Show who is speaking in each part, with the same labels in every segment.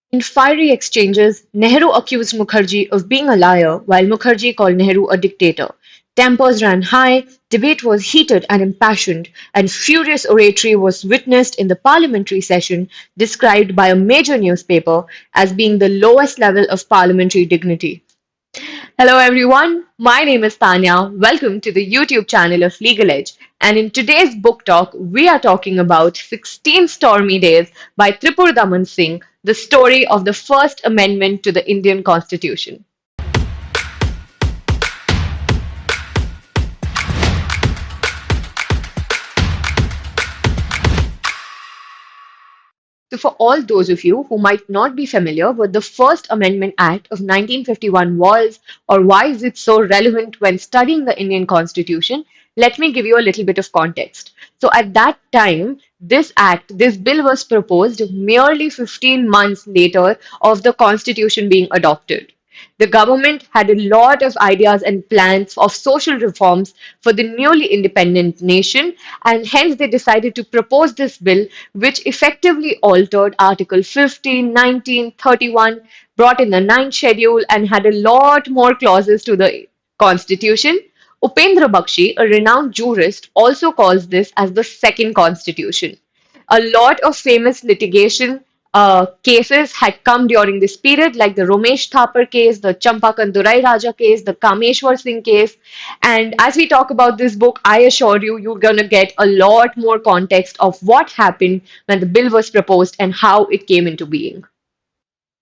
Speaker 1: In fiery exchanges, Nehru accused Mukherjee of being a liar, while Mukherjee called Nehru a dictator. Tempers ran high, debate was heated and impassioned, and furious oratory was witnessed in the parliamentary session described by a major newspaper as being the lowest level of parliamentary dignity. Hello everyone, my name is Tanya. Welcome to the YouTube channel of LegalEdge. And in today's book talk, we are talking about 16 Stormy Days by Tripurdaman Singh, the story of the First Amendment to the Indian Constitution. So, for all those of you who might not be familiar with the First Amendment Act of 1951 was, or why is it so relevant when studying the Indian Constitution, let me give you a little bit of context. So, at that time, this bill was proposed merely 15 months later of the Constitution being adopted. The government had a lot of ideas and plans of social reforms for the newly independent nation, and hence they decided to propose this bill, which effectively altered Article 15, 19, 31, brought in the ninth schedule, and had a lot more clauses to the constitution. Upendra Bakshi, a renowned jurist, also calls this as the second constitution. A lot of famous litigation cases had come during this period, like the Romesh Thapar case, the Champakan Durai Raja case, the Kameshwar Singh case. And as we talk about this book, I assure you, you're going to get a lot more context of what happened when the bill was proposed and how it came into being.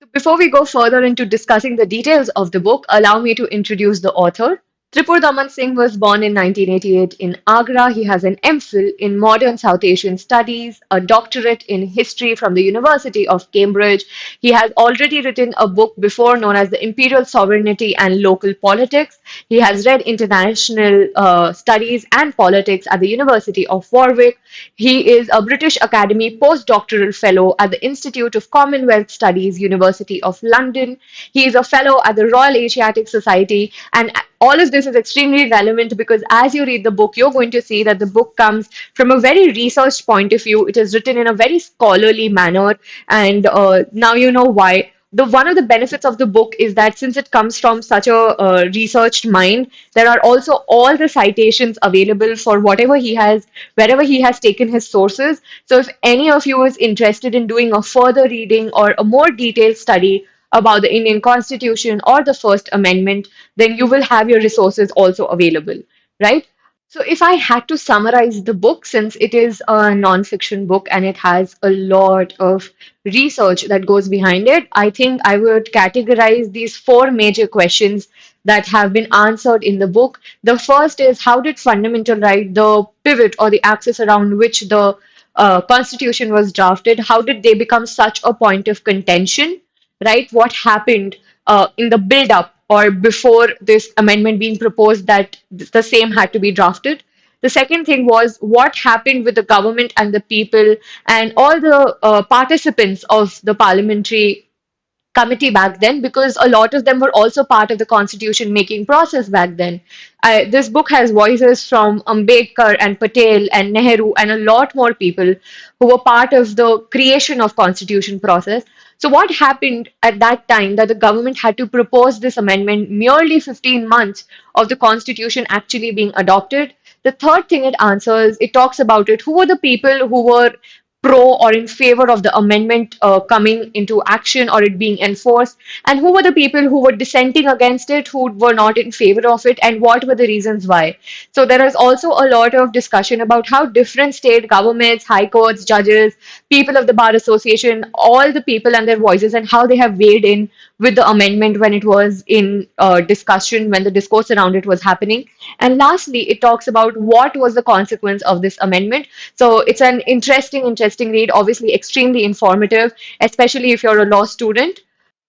Speaker 1: So before we go further into discussing the details of the book, allow me to introduce the author. Tripurdaman Singh was born in 1988 in Agra. He has an MPhil in Modern South Asian Studies, a doctorate in history from the University of Cambridge. He has already written a book before known as The Imperial Sovereignty and Local Politics. He has read international studies and politics at the University of Warwick. He is a British Academy postdoctoral fellow at the Institute of Commonwealth Studies, University of London. He is a fellow at the Royal Asiatic Society, and all of this is extremely relevant because as you read the book, you're going to see that the book comes from a very researched point of view. It is written in a very scholarly manner, and now you know why. The one of the benefits of the book is that since it comes from such a researched mind, there are also all the citations available for whatever he has, wherever he has taken his sources. So if any of you is interested in doing a further reading or a more detailed study about the Indian Constitution or the First Amendment, then you will have your resources also available, right? So, if I had to summarize the book, since it is a non-fiction book and it has a lot of research that goes behind it, I think I would categorize these four major questions that have been answered in the book. The first is, how did fundamental right, the pivot or the axis around which the Constitution was drafted, how did they become such a point of contention? Right? What happened in the build up or before this amendment being proposed that the same had to be drafted? The second thing was what happened with the government and the people and all the participants of the parliamentary committee back then, because a lot of them were also part of the constitution making process back then. This book has voices from Ambedkar and Patel and Nehru and a lot more people who were part of the creation of constitution process. So what happened at that time that the government had to propose this amendment merely 15 months of the constitution actually being adopted? The third thing it answers, it talks about it. Who were the people who were pro or in favor of the amendment coming into action or it being enforced, and who were the people who were dissenting against it, who were not in favor of it, and what were the reasons why? So there is also a lot of discussion about how different state governments, high courts, judges, people of the bar association, all the people and their voices, and how they have weighed in with the amendment when it was in discussion, when the discourse around it was happening. And lastly, it talks about what was the consequence of this amendment. So it's an interesting read, obviously extremely informative, especially if you're a law student.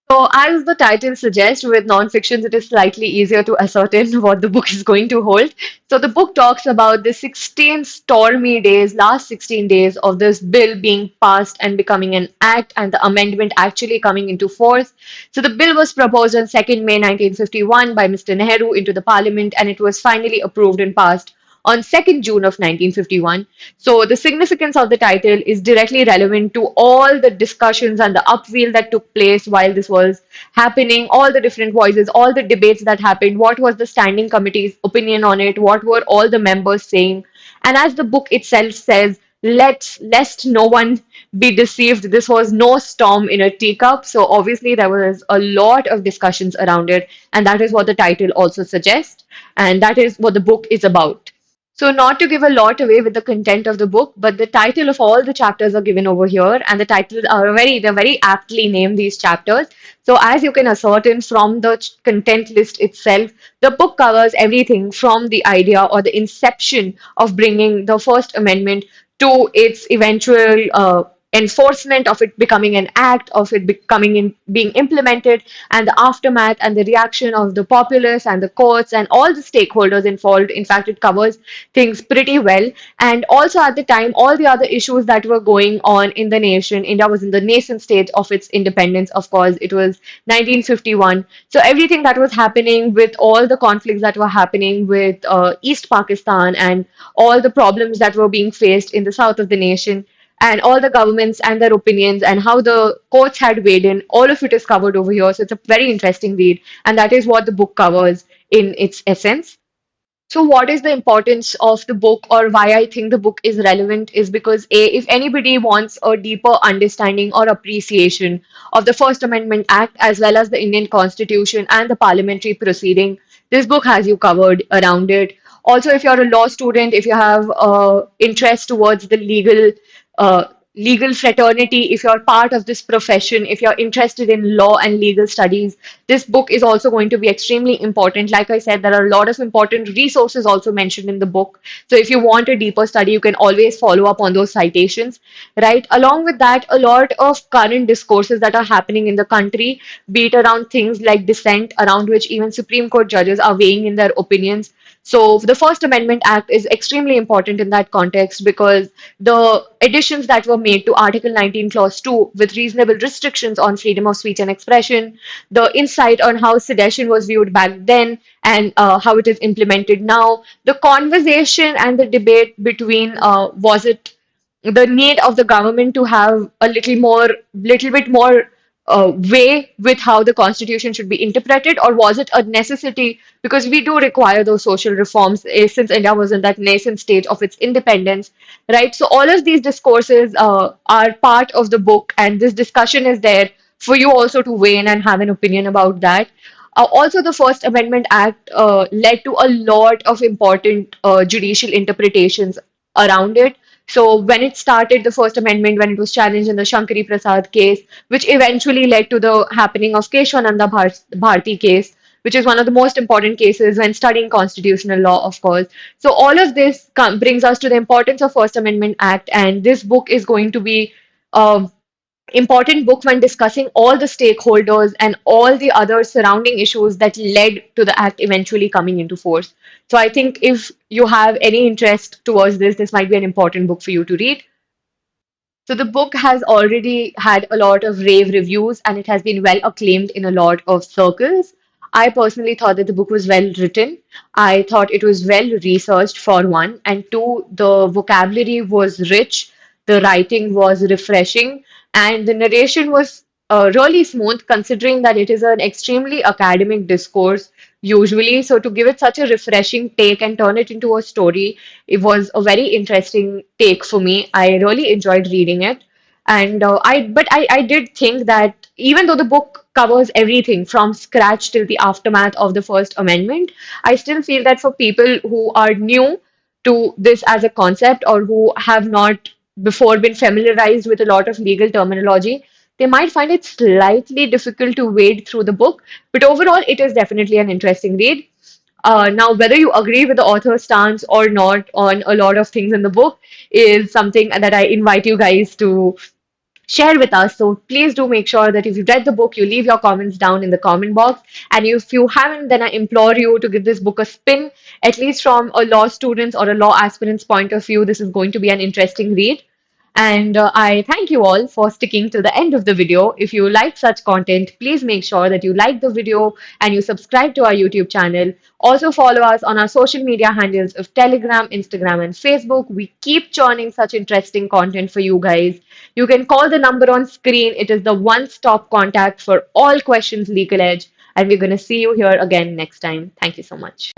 Speaker 1: So, as the title suggests, with non-fictions, it is slightly easier to ascertain what the book is going to hold. So, the book talks about the 16 stormy days, last 16 days of this bill being passed and becoming an act, and the amendment actually coming into force. So, the bill was proposed on 2nd May 1951 by Mr. Nehru into the parliament, and it was finally approved and passed on 2nd June of 1951. So the significance of the title is directly relevant to all the discussions and the upheaval that took place while this was happening, all the different voices, all the debates that happened, what was the standing committee's opinion on it, what were all the members saying. And as the book itself says, lest no one be deceived, this was no storm in a teacup. So obviously there was a lot of discussions around it, and that is what the title also suggests, and that is what the book is about. So, not to give a lot away with the content of the book, but the title of all the chapters are given over here, and the titles are they're very aptly named, these chapters. So, as you can ascertain from the content list itself, the book covers everything from the idea or the inception of bringing the First Amendment to its eventual enforcement of it becoming an act, of it becoming being implemented, and the aftermath and the reaction of the populace and the courts and all the stakeholders involved. In fact, it covers things pretty well. And also at the time, all the other issues that were going on in the nation. India was in the nascent stage of its independence, of course. It was 1951. So everything that was happening with all the conflicts that were happening with East Pakistan and all the problems that were being faced in the south of the nation and all the governments and their opinions and how the courts had weighed in, all of it is covered over here. So it's a very interesting read, and that is what the book covers in its essence. So, what is the importance of the book, or why I think the book is relevant, is because A, if anybody wants a deeper understanding or appreciation of the First Amendment Act as well as the Indian Constitution and the parliamentary proceeding, this book has you covered around it. Also, if you're a law student, if you have interest towards the uh, legal fraternity, if you're part of this profession, if you're interested in law and legal studies, this book is also going to be extremely important. Like I said, there are a lot of important resources also mentioned in the book. So if you want a deeper study, you can always follow up on those citations, right? Along with that, a lot of current discourses that are happening in the country, be it around things like dissent, around which even Supreme Court judges are weighing in their opinions. So the First Amendment Act is extremely important in that context because the additions that were made to Article 19, Clause 2, with reasonable restrictions on freedom of speech and expression, the insight on how sedition was viewed back then and how it is implemented now, the conversation and the debate between was it the need of the government to have a little bit more way with how the constitution should be interpreted, or was it a necessity because we do require those social reforms since India was in that nascent stage of its independence, right? So all of these discourses are part of the book, and this discussion is there for you also to weigh in and have an opinion about that. Also, the First Amendment Act led to a lot of important judicial interpretations around it. So, when it started, the First Amendment, when it was challenged in the Shankari Prasad case, which eventually led to the happening of Keshwananda Bharti case, which is one of the most important cases when studying constitutional law, of course. So, all of this brings us to the importance of First Amendment Act, and this book is going to be um, important book when discussing all the stakeholders and all the other surrounding issues that led to the act eventually coming into force. So I think if you have any interest towards this, this might be an important book for you to read. So the book has already had a lot of rave reviews and it has been well acclaimed in a lot of circles. I personally thought that the book was well written. I thought it was well researched for one, and two, the vocabulary was rich, the writing was refreshing, and the narration was really smooth considering that it is an extremely academic discourse usually. So to give it such a refreshing take and turn it into a story, it was a very interesting take for me. I really enjoyed reading it. And I did think that even though the book covers everything from scratch till the aftermath of the First Amendment, I still feel that for people who are new to this as a concept or who have not before been familiarized with a lot of legal terminology, they might find it slightly difficult to wade through the book. But overall, it is definitely an interesting read. Now, whether you agree with the author's stance or not on a lot of things in the book is something that I invite you guys to share with us. So please do make sure that if you've read the book, you leave your comments down in the comment box. And if you haven't, then I implore you to give this book a spin, at least from a law student's or a law aspirant's point of view. This is going to be an interesting read. And I thank you all for sticking to the end of the video. If you like such content, please make sure that you like the video and you subscribe to our YouTube channel. Also follow us on our social media handles of Telegram, Instagram, and Facebook. We keep churning such interesting content for you guys. You can call the number on screen. It is the one-stop contact for all questions Legal Edge. And we're going to see you here again next time. Thank you so much.